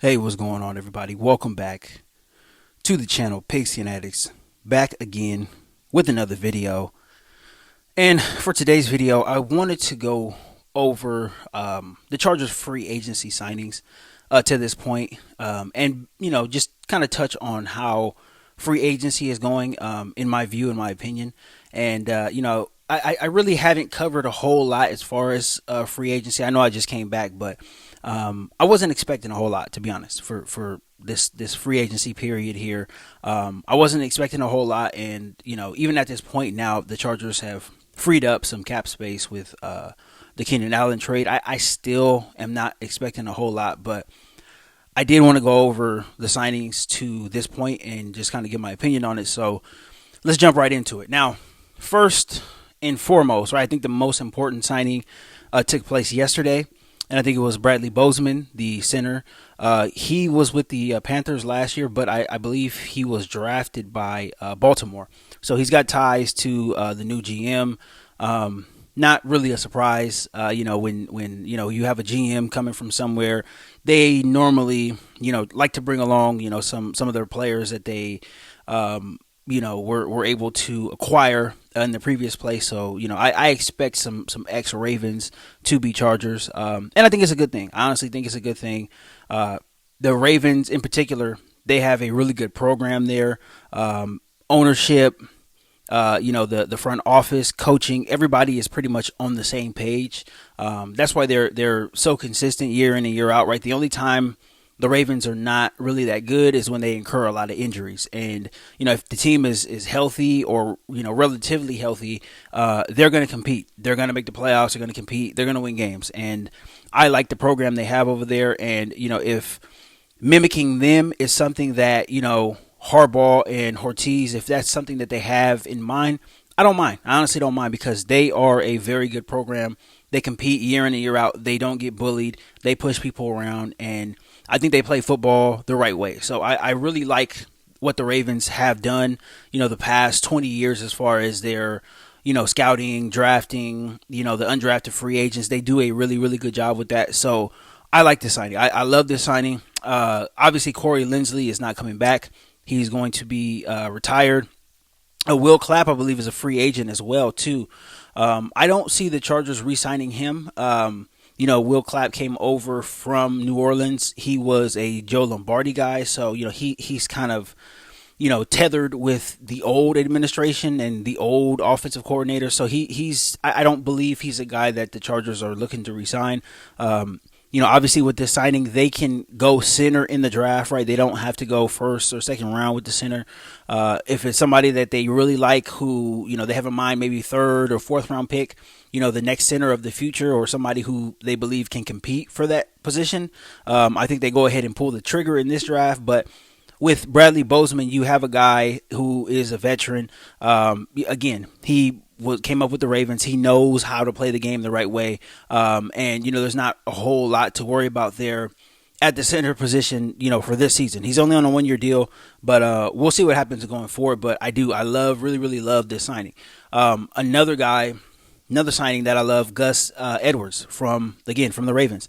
Hey, what's going on, everybody? Welcome back to the channel, Pigskin Addicts. Back again with another video. And for today's video, I wanted to go over the Chargers free agency signings to this point, and just kind of touch on how free agency is going, in my view, in my opinion. And I really haven't covered a whole lot as far as free agency. I know I just came back, but I wasn't expecting a whole lot, to be honest, for this free agency period here. I wasn't expecting a whole lot, and even at this point now, the Chargers have freed up some cap space with the Keenan Allen trade. I still am not expecting a whole lot, but I did want to go over the signings to this point and just kind of give my opinion on it. So let's jump right into it. Now, first and foremost, right, I think the most important signing took place yesterday. And I think it was Bradley Bozeman, the center. He was with the Panthers last year, but I believe he was drafted by Baltimore. So he's got ties to the new GM. Not really a surprise, when you have a GM coming from somewhere, they normally like to bring along some of their players that they were able to acquire in the previous place. So, I expect some ex-Ravens to be Chargers. And I think it's a good thing. I honestly think it's a good thing. The Ravens in particular, they have a really good program there. Ownership, the front office, coaching, everybody is pretty much on the same page. That's why they're so consistent year in and year out, right? The only time the Ravens are not really that good is when they incur a lot of injuries. And, if the team is healthy or, relatively healthy, they're going to compete. They're going to make the playoffs. They're going to compete. They're going to win games. And I like the program they have over there. And, if mimicking them is something that, Harbaugh and Ortiz, if that's something that they have in mind, I don't mind. I honestly don't mind because they are a very good program. They compete year in and year out. They don't get bullied. They push people around, and I think they play football the right way. So I really like what the Ravens have done, the past 20 years as far as their, scouting, drafting, the undrafted free agents. They do a really, really good job with that. So I like this signing. I love this signing. Obviously, Corey Linsley is not coming back. He's going to be retired. Will Clapp, I believe, is a free agent as well, too. I don't see the Chargers re-signing him. Will Clapp came over from New Orleans. He was a Joe Lombardi guy, so he's kind of tethered with the old administration and the old offensive coordinator. So I don't believe he's a guy that the Chargers are looking to re-sign. Obviously with this signing, they can go center in the draft, right? They don't have to go first or second round with the center. If it's somebody that they really like who, they have in mind, maybe third or fourth round pick, the next center of the future or somebody who they believe can compete for that position, I think they go ahead and pull the trigger in this draft. But with Bradley Bozeman, you have a guy who is a veteran. Again, he came up with the Ravens. He knows how to play the game the right way. And there's not a whole lot to worry about there at the center position, for this season. He's only on a 1-year deal, but we'll see what happens going forward. But I really, really love this signing. Another signing that I love, Gus Edwards from the Ravens.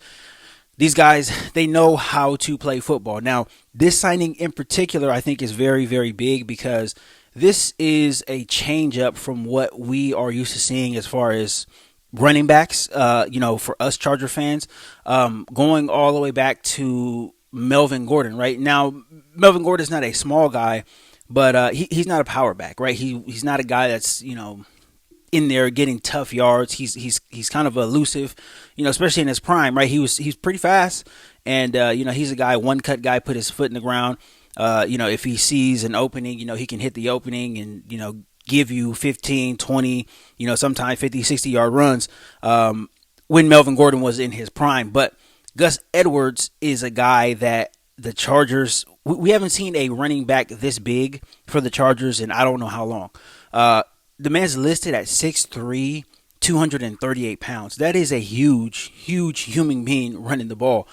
These guys, they know how to play football. Now, this signing in particular, I think, is very, very big because this is a change up from what we are used to seeing as far as running backs, for us Charger fans, going all the way back to Melvin Gordon, right? Now, Melvin Gordon is not a small guy, but he's not a power back, right? He's not a guy that's, in there getting tough yards. He's kind of elusive, especially in his prime, right? He's pretty fast, and he's a guy, one cut guy, put his foot in the ground. If he sees an opening, he can hit the opening and give you 15, 20, sometimes 50, 60-yard runs. When Melvin Gordon was in his prime, but Gus Edwards is a guy that the Chargers, we haven't seen a running back this big for the Chargers in I don't know how long. The man's listed at 6'3", 238 pounds. That is a huge, huge human being running the ball.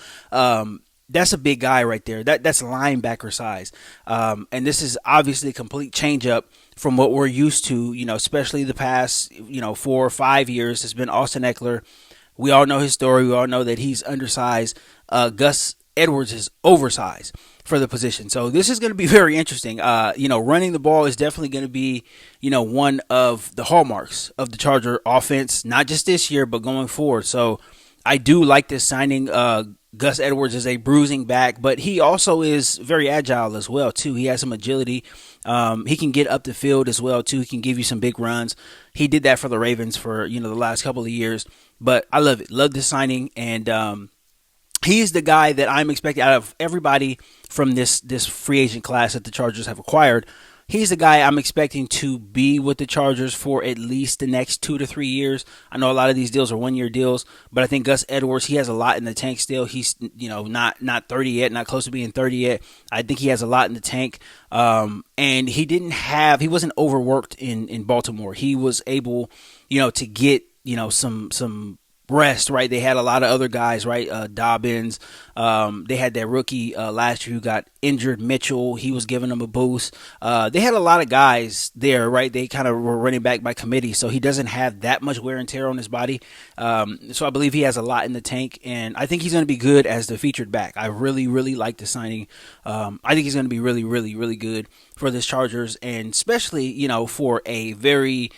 That's a big guy right there. That's linebacker size. And this is obviously a complete change up from what we're used to, especially the past, 4 or 5 years. It's been Austin Eckler. We all know his story. We all know that he's undersized. Gus Edwards is oversized for the position. So this is going to be very interesting. Running the ball is definitely going to be, one of the hallmarks of the Charger offense, not just this year, but going forward. So I do like this signing. Gus Edwards is a bruising back, but he also is very agile as well, too. He has some agility. He can get up the field as well, too. He can give you some big runs. He did that for the Ravens for, the last couple of years. But I love it. Love this signing. And he's the guy that I'm expecting out of everybody from this free agent class that the Chargers have acquired. He's the guy I'm expecting to be with the Chargers for at least the next 2 to 3 years. I know a lot of these deals are 1-year deals, but I think Gus Edwards, he has a lot in the tank still. He's, not 30 yet, not close to being 30 yet. I think he has a lot in the tank. And he wasn't overworked in Baltimore. He was able, to get, some rest, right? They had a lot of other guys, right? Dobbins. They had that rookie last year who got injured, Mitchell. He was giving them a boost. They had a lot of guys there, right? They kind of were running back by committee, so he doesn't have that much wear and tear on his body. So I believe he has a lot in the tank, and I think he's going to be good as the featured back. I really, really like the signing. I think he's going to be really, really, really good for this Chargers, and especially, for a very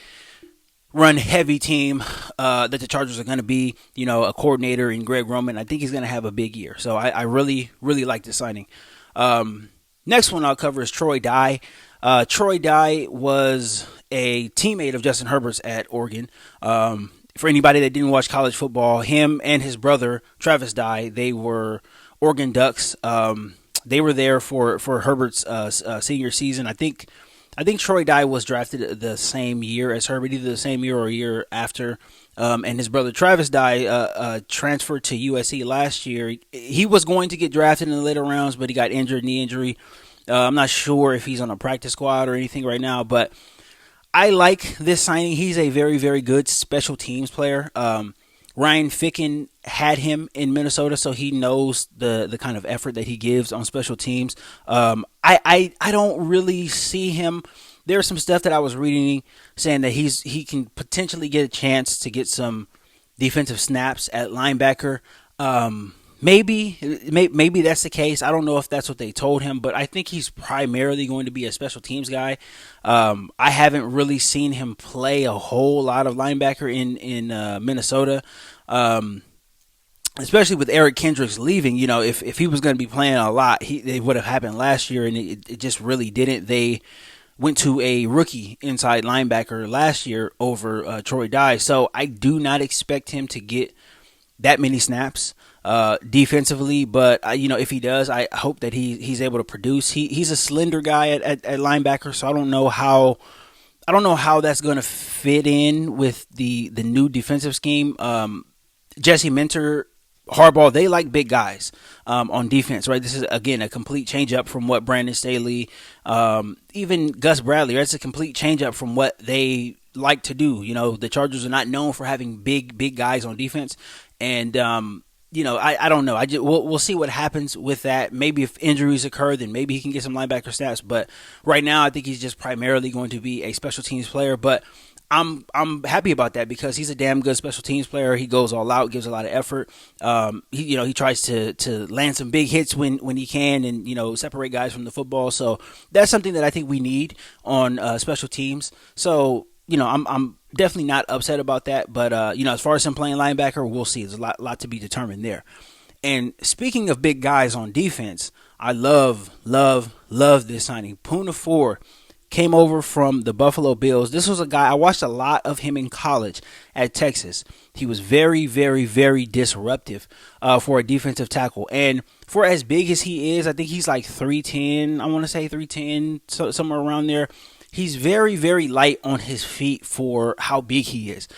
run-heavy team that the Chargers are going to be, a coordinator in Greg Roman. I think he's going to have a big year. So I really, really like this signing. Next one I'll cover is Troy Dye. Troy Dye was a teammate of Justin Herbert's at Oregon. For anybody that didn't watch college football, him and his brother, Travis Dye, they were Oregon Ducks. They were there for Herbert's senior season. I think Troy Dye was drafted the same year as Herbert, either the same year or a year after. And his brother Travis Dye transferred to USC last year. He was going to get drafted in the later rounds, but he got injured, knee injury. I'm not sure if he's on a practice squad or anything right now, but I like this signing. He's a very, very good special teams player. Ryan Ficken had him in Minnesota, so he knows the kind of effort that he gives on special teams. I don't really see him. There's some stuff that I was reading saying that he can potentially get a chance to get some defensive snaps at linebacker. Maybe that's the case. I don't know if that's what they told him, but I think he's primarily going to be a special teams guy. I haven't really seen him play a whole lot of linebacker in Minnesota, especially with Eric Kendricks leaving. If he was going to be playing a lot, it would have happened last year, and it just really didn't. They went to a rookie inside linebacker last year over Troy Dye, so I do not expect him to get that many snaps defensively, but if he does, I hope that he's able to produce. He's a slender guy at linebacker, so I don't know how that's going to fit in with the new defensive scheme. Jesse Minter, Harbaugh, they like big guys on defense, right? This is, again, a complete change up from what Brandon Staley, even Gus Bradley, right? It's a complete change up from what they like to do. The Chargers are not known for having big guys on defense, and I don't know. We'll see what happens with that. Maybe if injuries occur, then maybe he can get some linebacker snaps. But right now, I think he's just primarily going to be a special teams player. But I'm happy about that because he's a damn good special teams player. He goes all out, gives a lot of effort. He tries to land some big hits when he can, and separate guys from the football. So that's something that I think we need on special teams. So I'm definitely not upset about that, but as far as him playing linebacker, we'll see. There's a lot to be determined there. And speaking of big guys on defense, I love this signing. Poona Ford came over from the Buffalo Bills. This was a guy, I watched a lot of him in college at Texas. He was very, very, very disruptive for a defensive tackle. And for as big as he is, I think he's like 310, I want to say 310, so somewhere around there. He's very, very light on his feet for how big he is.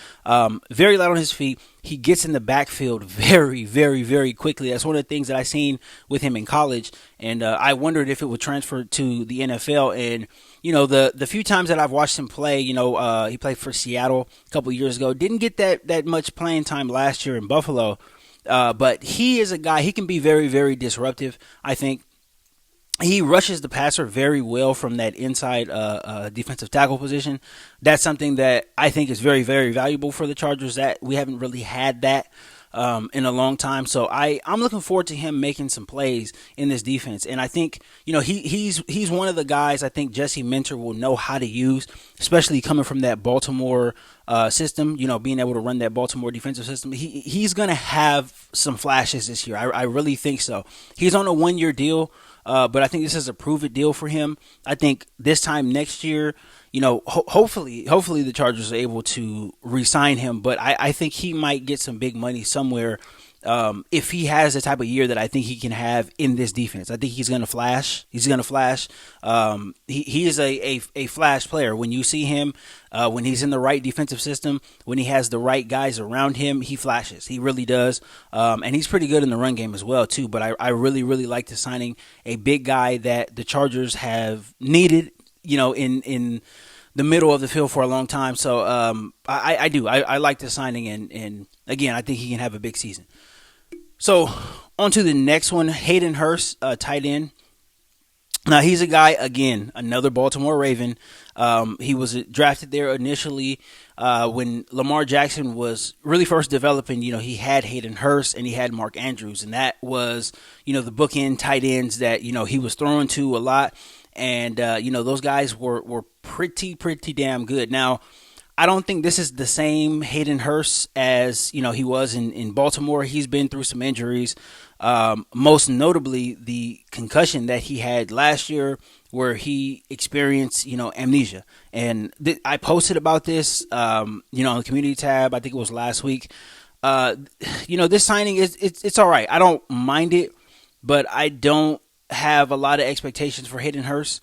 Very light on his feet. He gets in the backfield very, very, very quickly. That's one of the things that I seen with him in college, and I wondered if it would transfer to the NFL. And the few times that I've watched him play, he played for Seattle a couple years ago. Didn't get that much playing time last year in Buffalo, but he is a guy. He can be very, very disruptive, I think. He rushes the passer very well from that inside defensive tackle position. That's something that I think is very, very valuable for the Chargers. That we haven't really had that in a long time. So I'm looking forward to him making some plays in this defense. And I think, he's one of the guys I think Jesse Minter will know how to use, especially coming from that Baltimore system, being able to run that Baltimore defensive system. He's going to have some flashes this year. I really think so. He's on a 1-year deal. But I think this is a prove-it deal for him. I think this time next year, hopefully the Chargers are able to re-sign him. But I think he might get some big money somewhere if he has the type of year that I think he can have in this defense. I think he's going to flash. He's going to flash. He is a flash player. When you see him, when he's in the right defensive system, when he has the right guys around him, he flashes. He really does. And he's pretty good in the run game as well, too. But I really, really like the signing a big guy that the Chargers have needed, in the middle of the field for a long time. So I do. I like the signing. And again, I think he can have a big season. So on to the next one, Hayden Hurst, tight end. Now, he's a guy, again, another Baltimore Raven. He was drafted there initially when Lamar Jackson was really first developing. He had Hayden Hurst and he had Mark Andrews, and that was, the bookend tight ends that, he was throwing to a lot. And, those guys were pretty damn good. Now, I don't think this is the same Hayden Hurst as, he was in Baltimore. He's been through some injuries, most notably the concussion that he had last year where he experienced, amnesia. And I posted about this, on the community tab. I think it was last week. This signing it's all right. I don't mind it, but I don't have a lot of expectations for Hayden Hurst.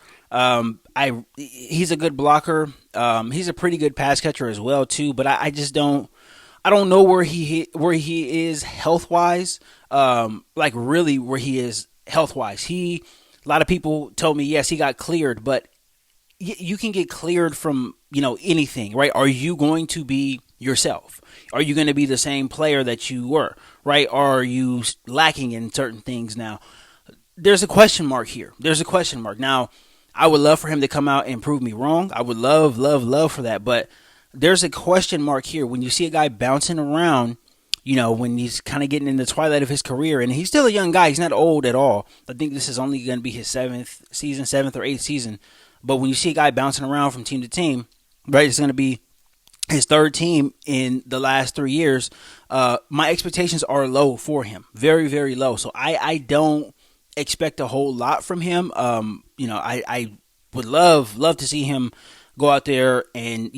He's a good blocker. He's a pretty good pass catcher as well too, but I just don't know where he is health wise. Like really where he is health wise. A lot of people told me yes, he got cleared, but you can get cleared from, anything, right? Are you going to be yourself? Are you going to be the same player that you were, right? Are you lacking in certain things now? There's a question mark here. There's a question mark. Now, I would love for him to come out and prove me wrong. I would love for that. But there's a question mark here. When you see a guy bouncing around, when he's kind of getting in the twilight of his career, and he's still a young guy. He's not old at all. I think this is only going to be his 7th or 8th season. But when you see a guy bouncing around from team to team, right, it's going to be his 3rd team in the last 3 years. My expectations are low for him. Very, very low. So I don't expect a whole lot from him. I would love to see him go out there and,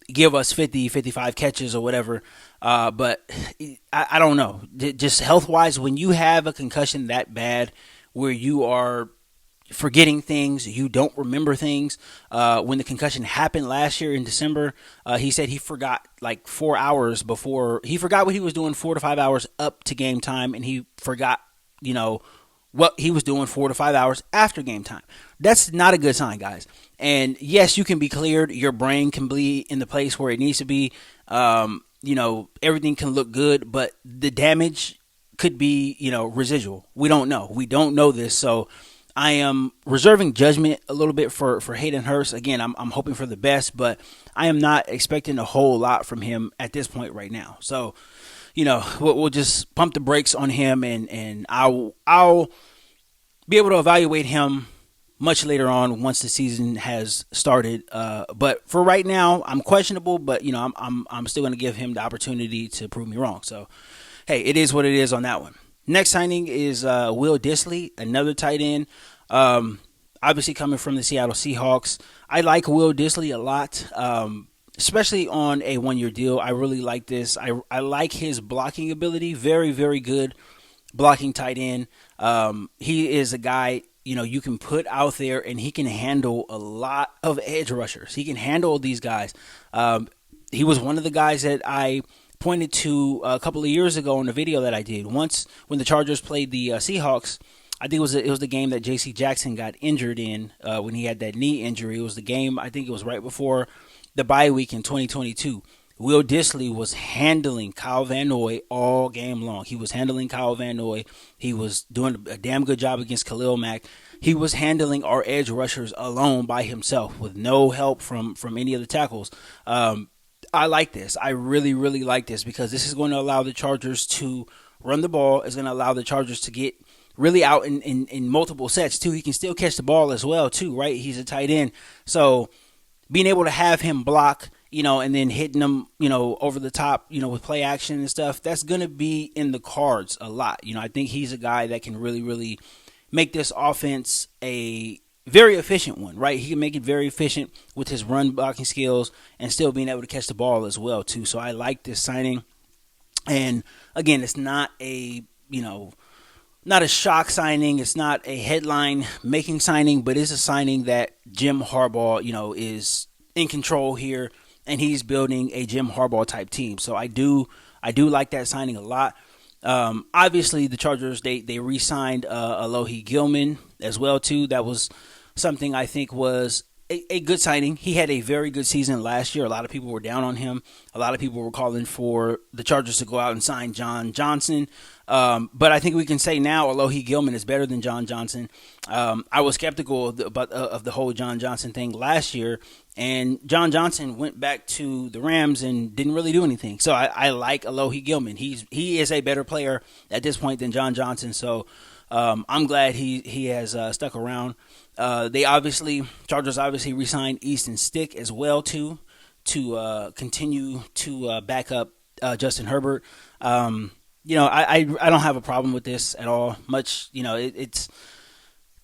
give us 50, 55 catches or whatever. But I don't know. Just health-wise, when you have a concussion that bad where you are forgetting things, you don't remember things. When the concussion happened last year in December, he said he forgot like 4 hours before. He forgot what he was doing 4 to 5 hours up to game time, and he forgot, what he was doing 4 to 5 hours after game time. That's not a good sign, guys. And yes, you can be cleared. Your brain can be in the place where it needs to be. Everything can look good, but the damage could be, residual. We don't know. We don't know this. So I am reserving judgment a little bit for Hayden Hurst. Again, I'm hoping for the best, but I am not expecting a whole lot from him at this point right now. So, we'll just pump the brakes on him, and I'll be able to evaluate him much later on once the season has started. But for right now, I'm questionable, but I'm still going to give him the opportunity to prove me wrong. So, hey, it is what it is on that one. Next signing is Will Dissly, another tight end. Obviously coming from the Seattle Seahawks. I like Will Dissly a lot. Especially on a 1-year deal. I really like this. I like his blocking ability. Very, very good blocking tight end. He is a guy, you can put out there, and he can handle a lot of edge rushers. He can handle these guys. He was one of the guys that I pointed to a couple of years ago in the video that I did. Once when the Chargers played the Seahawks, I think it was the game that J.C. Jackson got injured in when he had that knee injury. It was the game, I think it was right before the bye week in 2022. Will Dissly was handling Kyle Van Noy all game long. He was handling Kyle Van Noy. He was doing a damn good job against Khalil Mack. He was handling our edge rushers alone by himself with no help from any of the tackles. I like this. I really, really like this because this is going to allow the Chargers to run the ball. It's going to allow the Chargers to get really out in multiple sets, too. He can still catch the ball as well, too, right? He's a tight end. So being able to have him block, and then hitting them, over the top, with play action and stuff, that's going to be in the cards a lot. I think he's a guy that can really, really make this offense a very efficient one, right? He can make it very efficient with his run blocking skills and still being able to catch the ball as well, too. So I like this signing. And again, it's not not a shock signing. It's not a headline making signing, but it's a signing that Jim Harbaugh, is in control here, and he's building a Jim Harbaugh type team. So I do like that signing a lot. Obviously, the Chargers they re-signed Alohi Gilman as well too. That was something I think was a good signing. He had a very good season last year. A lot of people were down on him. A lot of people were calling for the Chargers to go out and sign John Johnson. But I think we can say now Alohi Gilman is better than John Johnson. I was skeptical of the whole John Johnson thing last year, and John Johnson went back to the Rams and didn't really do anything. So I like Alohi Gilman. He is a better player at this point than John Johnson. So I'm glad he has stuck around. Chargers obviously re-signed Easton Stick as well too, to continue to back up Justin Herbert. I don't have a problem with this at all. It's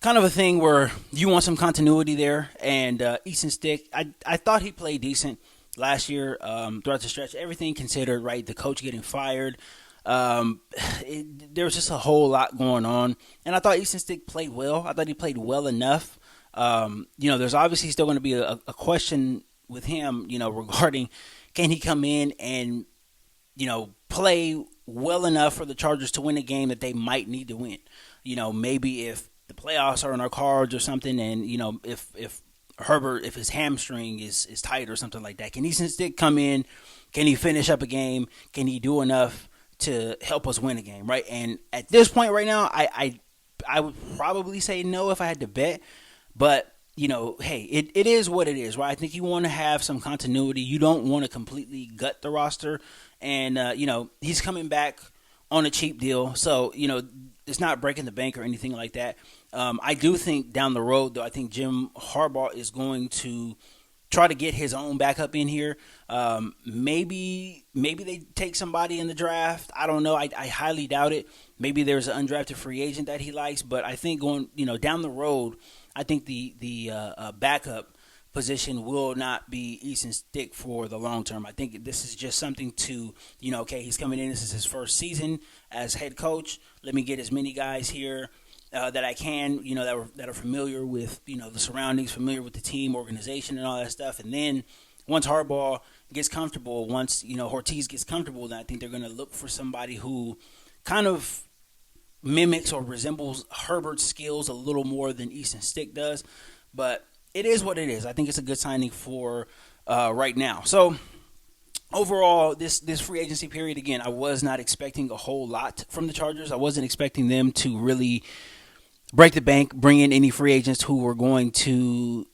kind of a thing where you want some continuity there. And Easton Stick, I thought he played decent last year throughout the stretch. Everything considered, right? The coach getting fired. There was just a whole lot going on. And I thought Easton Stick played well. I thought he played well enough. There's obviously still going to be a question with him, regarding can he come in and, play well enough for the Chargers to win a game that they might need to win. Maybe if the playoffs are in our cards or something, and, if Herbert, if his hamstring is tight or something like that, can Easton Stick come in? Can he finish up a game? Can he do enough to help us win a game, right? And at this point right now, I would probably say no if I had to bet. But, hey, it is what it is, right? I think you want to have some continuity. You don't want to completely gut the roster. And, he's coming back on a cheap deal. So, it's not breaking the bank or anything like that. I do think down the road, though, I think Jim Harbaugh is going to try to get his own backup in here. Maybe they take somebody in the draft. I don't know. I highly doubt it. Maybe there's an undrafted free agent that he likes. But I think going, down the road, I think the backup position will not be Easton Stick for the long term. I think this is just something to, okay, he's coming in. This is his first season as head coach. Let me get as many guys here that I can, that are familiar with, the surroundings, familiar with the team, organization, and all that stuff. And then once Harbaugh gets comfortable, once, Ortiz gets comfortable, then I think they're going to look for somebody who kind of mimics or resembles Herbert's skills a little more than Easton Stick does. But it is what it is. I think it's a good signing for right now. So overall, this free agency period, again, I was not expecting a whole lot from the Chargers. I wasn't expecting them to really break the bank, bring in any free agents who were going to,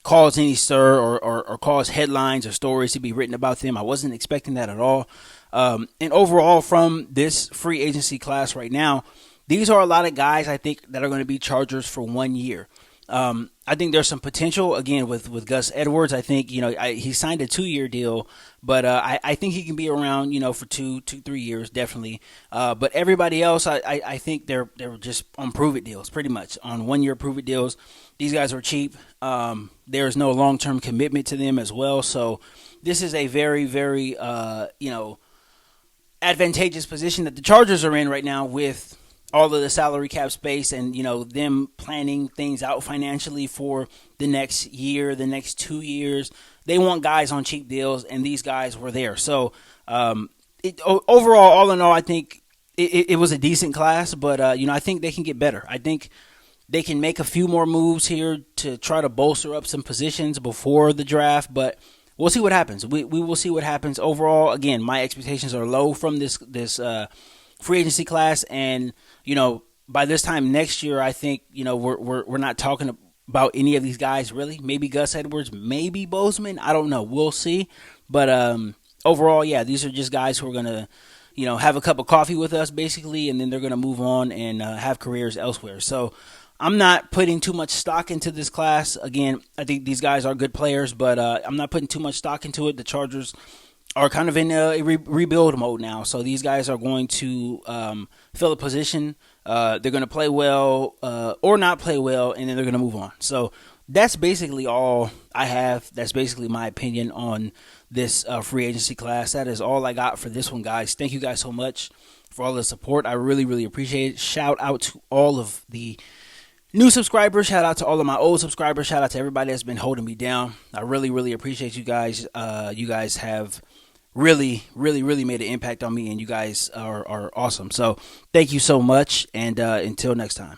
cause any stir or cause headlines or stories to be written about them. I wasn't expecting that at all. And overall, from this free agency class right now, these are a lot of guys, I think, that are going to be Chargers for 1 year. I think there's some potential, again, with Gus Edwards. I think, he signed a 2-year deal, but I think he can be around, for 3 years, definitely. But everybody else, I think they're just on prove-it deals, pretty much, on 1-year prove-it deals. These guys are cheap. There's no long-term commitment to them as well. So this is a very, very, advantageous position that the Chargers are in right now with all of the salary cap space and, them planning things out financially for the next year, the next 2 years. They want guys on cheap deals, and these guys were there. So overall, all in all, I think it was a decent class, but, I think they can get better. I think they can make a few more moves here to try to bolster up some positions before the draft, but we'll see what happens. We will see what happens. Overall, again, my expectations are low from this free agency class, and by this time next year, I think we're not talking about any of these guys really. Maybe Gus Edwards, maybe Bozeman. I don't know. We'll see. But overall, yeah, these are just guys who are gonna, have a cup of coffee with us basically, and then they're gonna move on and have careers elsewhere. So I'm not putting too much stock into this class. Again, I think these guys are good players, but I'm not putting too much stock into it. The Chargers are kind of in a rebuild mode now. So these guys are going to fill a position. They're going to play well or not play well, and then they're going to move on. So that's basically all I have. That's basically my opinion on this free agency class. That is all I got for this one, guys. Thank you guys so much for all the support. I really, really appreciate it. Shout out to all of the new subscribers. Shout out to all of my old subscribers. Shout out to everybody that's been holding me down. I really, really appreciate you guys. You guys have really, really, really made an impact on me, and you guys are awesome. So thank you so much, and until next time.